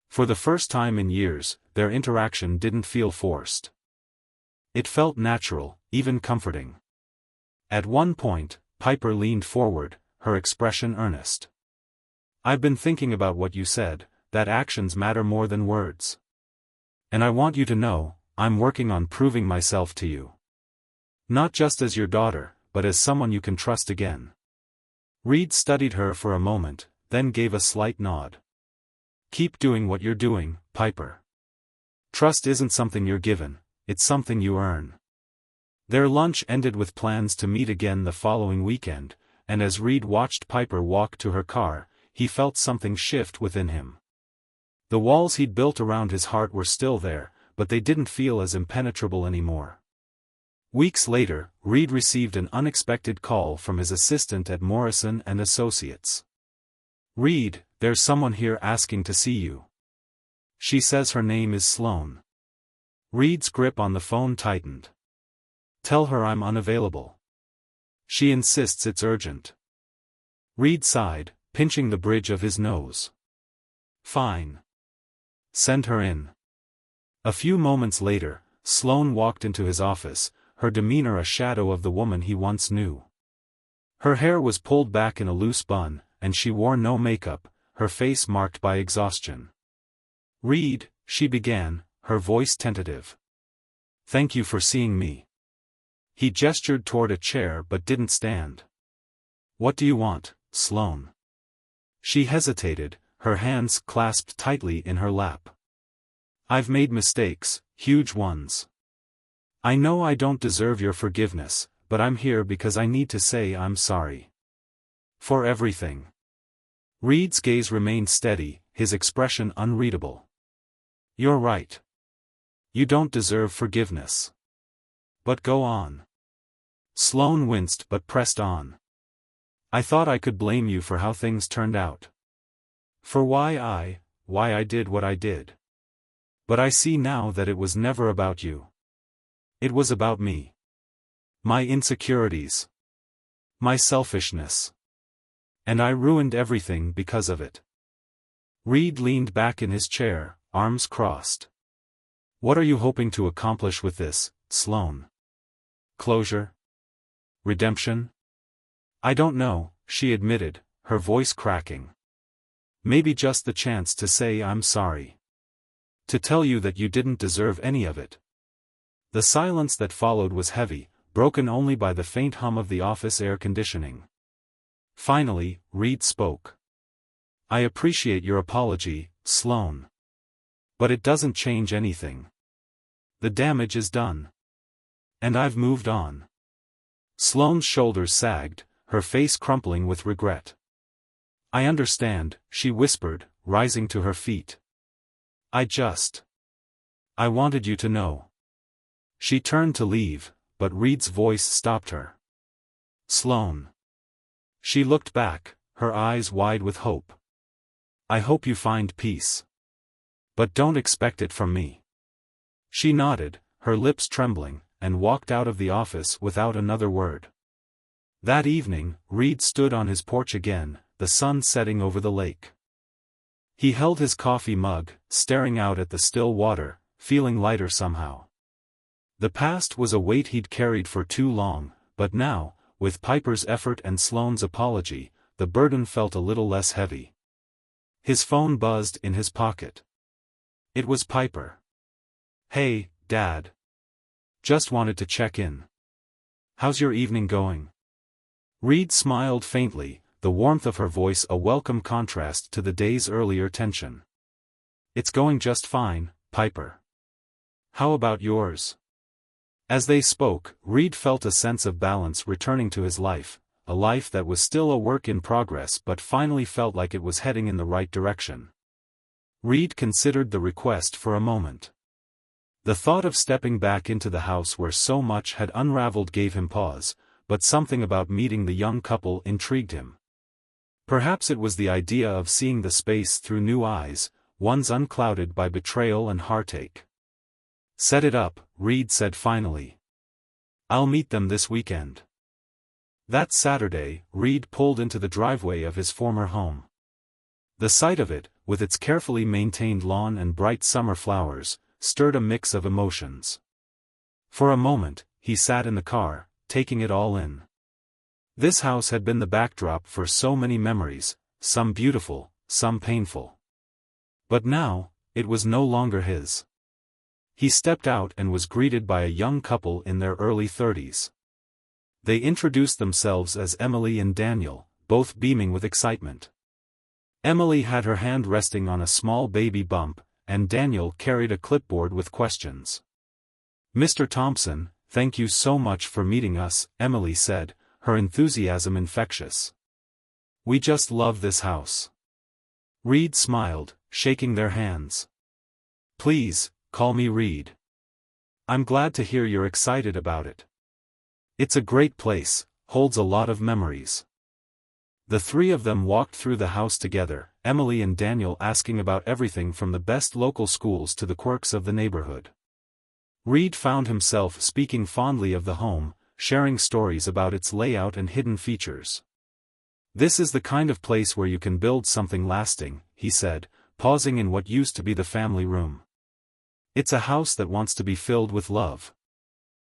For the first time in years, their interaction didn't feel forced. It felt natural, even comforting. At one point, Piper leaned forward, her expression earnest. I've been thinking about what you said, that actions matter more than words. And I want you to know, I'm working on proving myself to you. Not just as your daughter, but as someone you can trust again. Reed studied her for a moment, then gave a slight nod. Keep doing what you're doing, Piper. Trust isn't something you're given, it's something you earn. Their lunch ended with plans to meet again the following weekend, and as Reed watched Piper walk to her car, he felt something shift within him. The walls he'd built around his heart were still there, but they didn't feel as impenetrable anymore. Weeks later, Reed received an unexpected call from his assistant at Morrison & Associates. Reed, there's someone here asking to see you. She says her name is Sloane. Reed's grip on the phone tightened. Tell her I'm unavailable. She insists it's urgent. Reed sighed, pinching the bridge of his nose. Fine. Send her in. A few moments later, Sloane walked into his office, her demeanor a shadow of the woman he once knew. Her hair was pulled back in a loose bun, and she wore no makeup, her face marked by exhaustion. "Reed," she began, her voice tentative. "Thank you for seeing me." He gestured toward a chair but didn't stand. "What do you want, Sloane?" She hesitated, her hands clasped tightly in her lap. "I've made mistakes, huge ones. I know I don't deserve your forgiveness, but I'm here because I need to say I'm sorry. For everything." Reed's gaze remained steady, his expression unreadable. "You're right. You don't deserve forgiveness. But go on." Sloane winced but pressed on. "I thought I could blame you for how things turned out. For why I did what I did. But I see now that it was never about you. It was about me. My insecurities. My selfishness. And I ruined everything because of it." Reed leaned back in his chair, arms crossed. "What are you hoping to accomplish with this, Sloane? Closure? Redemption?" "I don't know," she admitted, her voice cracking. "Maybe just the chance to say I'm sorry. To tell you that you didn't deserve any of it." The silence that followed was heavy, broken only by the faint hum of the office air conditioning. Finally, Reed spoke. "I appreciate your apology, Sloane. But it doesn't change anything. The damage is done. And I've moved on." Sloane's shoulders sagged, her face crumpling with regret. "I understand," she whispered, rising to her feet. I wanted you to know." She turned to leave, but Reed's voice stopped her. "Sloane." She looked back, her eyes wide with hope. "I hope you find peace. But don't expect it from me." She nodded, her lips trembling, and walked out of the office without another word. That evening, Reed stood on his porch again, the sun setting over the lake. He held his coffee mug, staring out at the still water, feeling lighter somehow. The past was a weight he'd carried for too long, but now, with Piper's effort and Sloane's apology, the burden felt a little less heavy. His phone buzzed in his pocket. It was Piper. "Hey, Dad. Just wanted to check in. How's your evening going?" Reed smiled faintly, the warmth of her voice a welcome contrast to the day's earlier tension. "It's going just fine, Piper. How about yours?" As they spoke, Reed felt a sense of balance returning to his life, a life that was still a work in progress but finally felt like it was heading in the right direction. Reed considered the request for a moment. The thought of stepping back into the house where so much had unraveled gave him pause, but something about meeting the young couple intrigued him. Perhaps it was the idea of seeing the space through new eyes, ones unclouded by betrayal and heartache. "Set it up," Reed said finally. "I'll meet them this weekend." That Saturday, Reed pulled into the driveway of his former home. The sight of it, with its carefully maintained lawn and bright summer flowers, stirred a mix of emotions. For a moment, he sat in the car, taking it all in. This house had been the backdrop for so many memories, some beautiful, some painful. But now, it was no longer his. He stepped out and was greeted by a young couple in their early 30s. They introduced themselves as Emily and Daniel, both beaming with excitement. Emily had her hand resting on a small baby bump, and Daniel carried a clipboard with questions. "Mr. Thompson, thank you so much for meeting us," Emily said, her enthusiasm infectious. "We just love this house." Reed smiled, shaking their hands. "Please, call me Reed. I'm glad to hear you're excited about it. It's a great place, holds a lot of memories." The three of them walked through the house together, Emily and Daniel asking about everything from the best local schools to the quirks of the neighborhood. Reed found himself speaking fondly of the home, sharing stories about its layout and hidden features. "This is the kind of place where you can build something lasting," he said, pausing in what used to be the family room. It's a house that wants to be filled with love.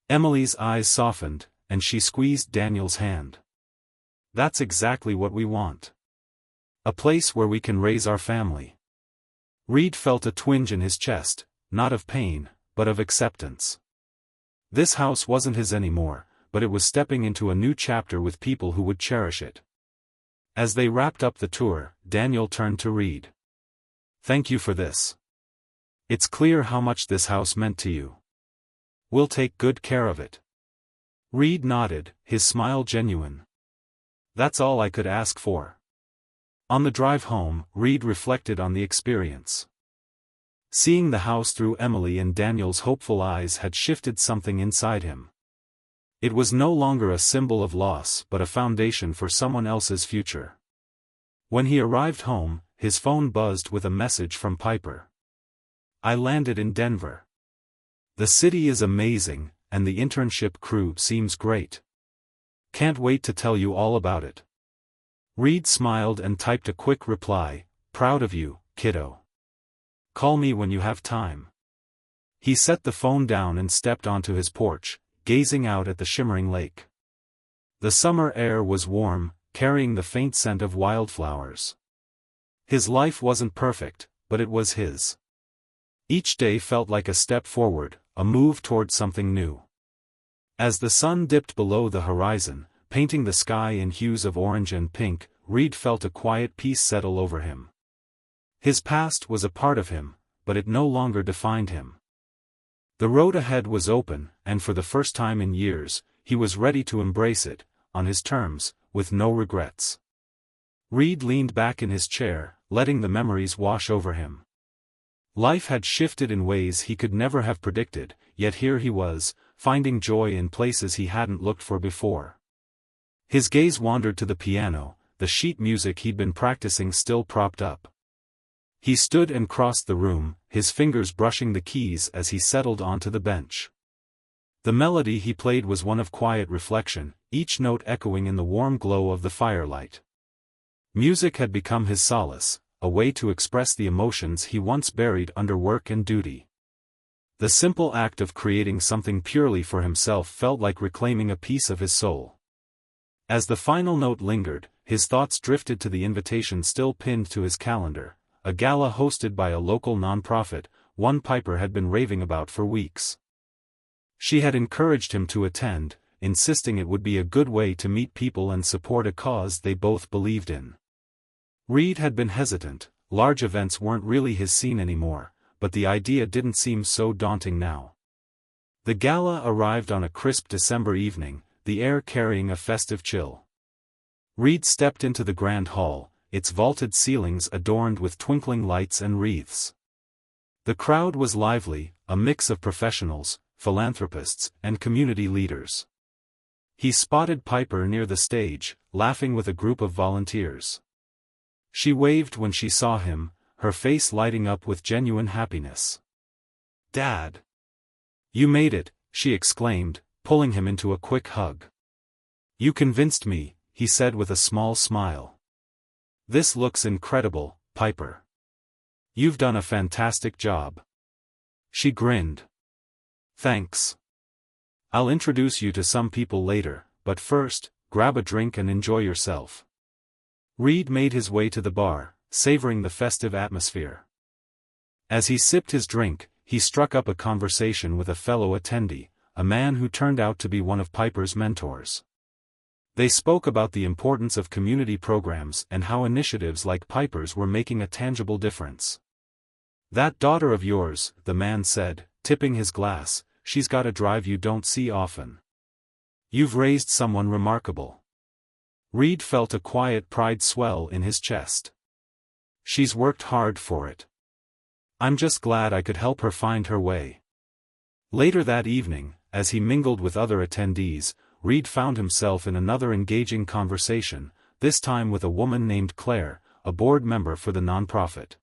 Emily's eyes softened, and she squeezed Daniel's hand. That's exactly what we want. A place where we can raise our family. Reed felt a twinge in his chest, not of pain, but of acceptance. This house wasn't his anymore, but it was stepping into a new chapter with people who would cherish it. As they wrapped up the tour, Daniel turned to Reed. Thank you for this. It's clear how much this house meant to you. We'll take good care of it. Reed nodded, his smile genuine. That's all I could ask for. On the drive home, Reed reflected on the experience. Seeing the house through Emily and Daniel's hopeful eyes had shifted something inside him. It was no longer a symbol of loss but a foundation for someone else's future. When he arrived home, his phone buzzed with a message from Piper. I landed in Denver. The city is amazing, and the internship crew seems great. Can't wait to tell you all about it. Reed smiled and typed a quick reply, proud of you, kiddo. Call me when you have time. He set the phone down and stepped onto his porch, gazing out at the shimmering lake. The summer air was warm, carrying the faint scent of wildflowers. His life wasn't perfect, but it was his. Each day felt like a step forward, a move toward something new. As the sun dipped below the horizon, painting the sky in hues of orange and pink, Reed felt a quiet peace settle over him. His past was a part of him, but it no longer defined him. The road ahead was open, and for the first time in years, he was ready to embrace it, on his terms, with no regrets. Reed leaned back in his chair, letting the memories wash over him. Life had shifted in ways he could never have predicted, yet here he was, finding joy in places he hadn't looked for before. His gaze wandered to the piano, the sheet music he'd been practicing still propped up. He stood and crossed the room, his fingers brushing the keys as he settled onto the bench. The melody he played was one of quiet reflection, each note echoing in the warm glow of the firelight. Music had become his solace, a way to express the emotions he once buried under work and duty. The simple act of creating something purely for himself felt like reclaiming a piece of his soul. As the final note lingered, his thoughts drifted to the invitation still pinned to his calendar, a gala hosted by a local nonprofit, one Piper had been raving about for weeks. She had encouraged him to attend, insisting it would be a good way to meet people and support a cause they both believed in. Reed had been hesitant, large events weren't really his scene anymore, but the idea didn't seem so daunting now. The gala arrived on a crisp December evening, the air carrying a festive chill. Reed stepped into the grand hall, its vaulted ceilings adorned with twinkling lights and wreaths. The crowd was lively, a mix of professionals, philanthropists, and community leaders. He spotted Piper near the stage, laughing with a group of volunteers. She waved when she saw him, her face lighting up with genuine happiness. "Dad! You made it," she exclaimed, pulling him into a quick hug. "You convinced me," he said with a small smile. "This looks incredible, Piper. You've done a fantastic job." She grinned. "Thanks. I'll introduce you to some people later, but first, grab a drink and enjoy yourself." Reed made his way to the bar, savoring the festive atmosphere. As he sipped his drink, he struck up a conversation with a fellow attendee, a man who turned out to be one of Piper's mentors. They spoke about the importance of community programs and how initiatives like Piper's were making a tangible difference. "That daughter of yours," the man said, tipping his glass, "she's got a drive you don't see often. You've raised someone remarkable." Reed felt a quiet pride swell in his chest. "She's worked hard for it. I'm just glad I could help her find her way." Later that evening, as he mingled with other attendees, Reed found himself in another engaging conversation, this time with a woman named Claire, a board member for the nonprofit.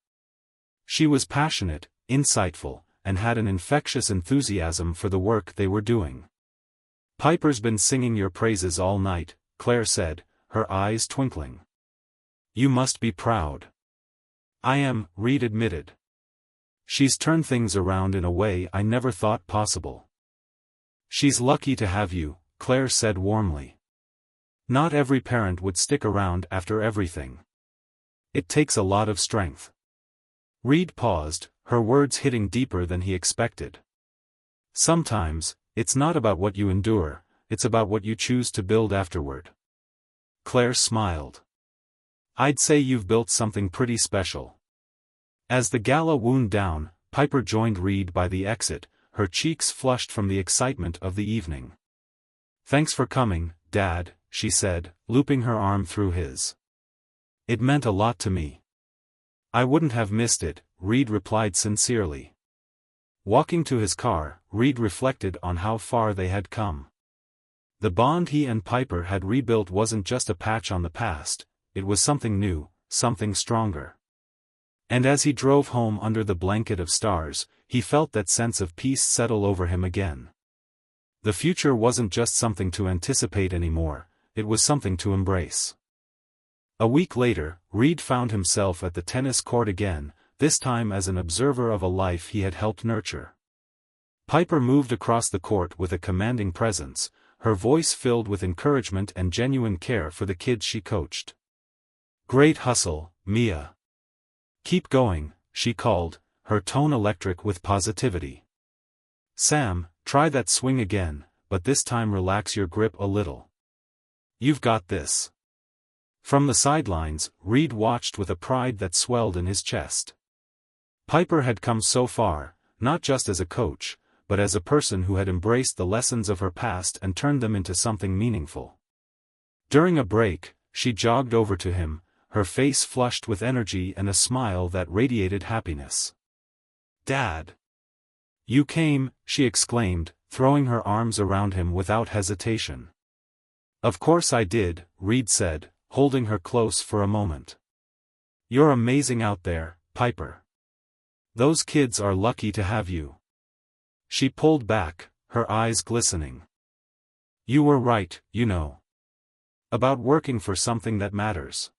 She was passionate, insightful, and had an infectious enthusiasm for the work they were doing. "Piper's been singing your praises all night," Claire said, her eyes twinkling. "You must be proud." I am, Reed admitted. She's turned things around in a way I never thought possible. She's lucky to have you, Claire said warmly. Not every parent would stick around after everything. It takes a lot of strength. Reed paused, her words hitting deeper than he expected. Sometimes, it's not about what you endure, it's about what you choose to build afterward. Claire smiled. I'd say you've built something pretty special. As the gala wound down, Piper joined Reed by the exit, her cheeks flushed from the excitement of the evening. Thanks for coming, Dad, she said, looping her arm through his. It meant a lot to me. I wouldn't have missed it, Reed replied sincerely. Walking to his car, Reed reflected on how far they had come. The bond he and Piper had rebuilt wasn't just a patch on the past, it was something new, something stronger. And as he drove home under the blanket of stars, he felt that sense of peace settle over him again. The future wasn't just something to anticipate anymore, it was something to embrace. A week later, Reed found himself at the tennis court again, this time as an observer of a life he had helped nurture. Piper moved across the court with a commanding presence, her voice filled with encouragement and genuine care for the kids she coached. Great hustle, Mia. Keep going, she called, her tone electric with positivity. Sam, try that swing again, but this time relax your grip a little. You've got this. From the sidelines, Reed watched with a pride that swelled in his chest. Piper had come so far, not just as a coach, but as a person who had embraced the lessons of her past and turned them into something meaningful. During a break, she jogged over to him, her face flushed with energy and a smile that radiated happiness. Dad! You came, she exclaimed, throwing her arms around him without hesitation. Of course I did, Reed said, holding her close for a moment. You're amazing out there, Piper. Those kids are lucky to have you. She pulled back, her eyes glistening. You were right, you know. About working for something that matters.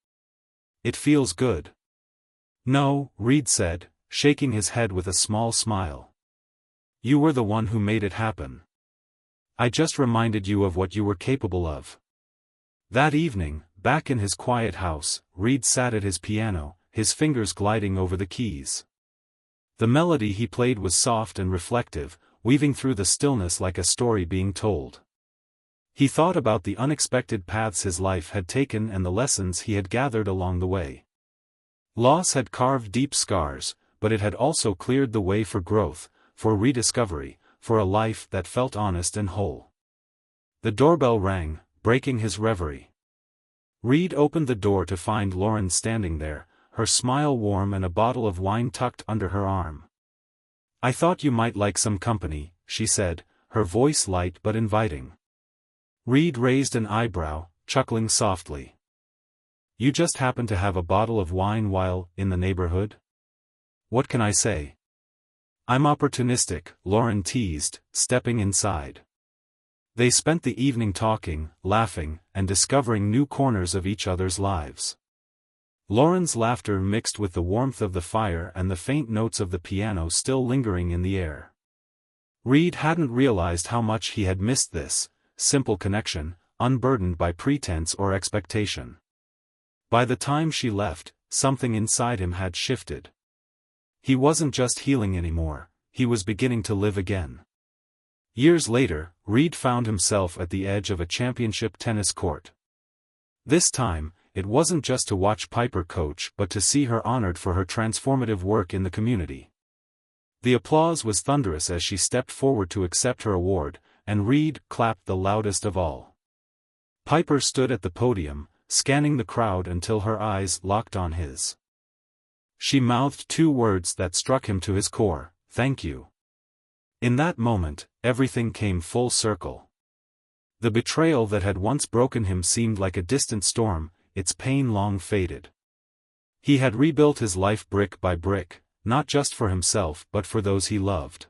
It feels good. No, Reed said, shaking his head with a small smile. You were the one who made it happen. I just reminded you of what you were capable of. That evening, back in his quiet house, Reed sat at his piano, his fingers gliding over the keys. The melody he played was soft and reflective, weaving through the stillness like a story being told. He thought about the unexpected paths his life had taken and the lessons he had gathered along the way. Loss had carved deep scars, but it had also cleared the way for growth, for rediscovery, for a life that felt honest and whole. The doorbell rang, breaking his reverie. Reed opened the door to find Lauren standing there, her smile warm and a bottle of wine tucked under her arm. I thought you might like some company, she said, her voice light but inviting. Reed raised an eyebrow, chuckling softly. You just happen to have a bottle of wine while in the neighborhood? What can I say? I'm opportunistic, Lauren teased, stepping inside. They spent the evening talking, laughing, and discovering new corners of each other's lives. Lauren's laughter mixed with the warmth of the fire and the faint notes of the piano still lingering in the air. Reed hadn't realized how much he had missed this simple connection, unburdened by pretense or expectation. By the time she left, something inside him had shifted. He wasn't just healing anymore, he was beginning to live again. Years later, Reed found himself at the edge of a championship tennis court. This time, it wasn't just to watch Piper coach but to see her honored for her transformative work in the community. The applause was thunderous as she stepped forward to accept her award, and Reed clapped the loudest of all. Piper stood at the podium, scanning the crowd until her eyes locked on his. She mouthed two words that struck him to his core, "Thank you." In that moment, everything came full circle. The betrayal that had once broken him seemed like a distant storm, its pain long faded. He had rebuilt his life brick by brick, not just for himself but for those he loved.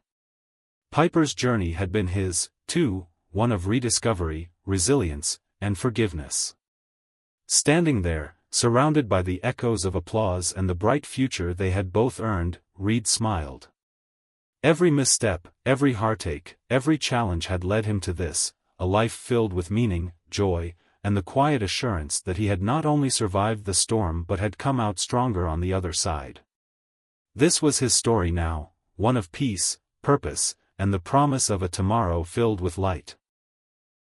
Piper's journey had been his, too, one of rediscovery, resilience, and forgiveness. Standing there, Surrounded by the echoes of applause and the bright future they had both earned, Reed smiled. Every misstep, every heartache, every challenge had led him to this, a life filled with meaning, joy, and the quiet assurance that he had not only survived the storm but had come out stronger on the other side. This was his story now, one of peace, purpose, and the promise of a tomorrow filled with light.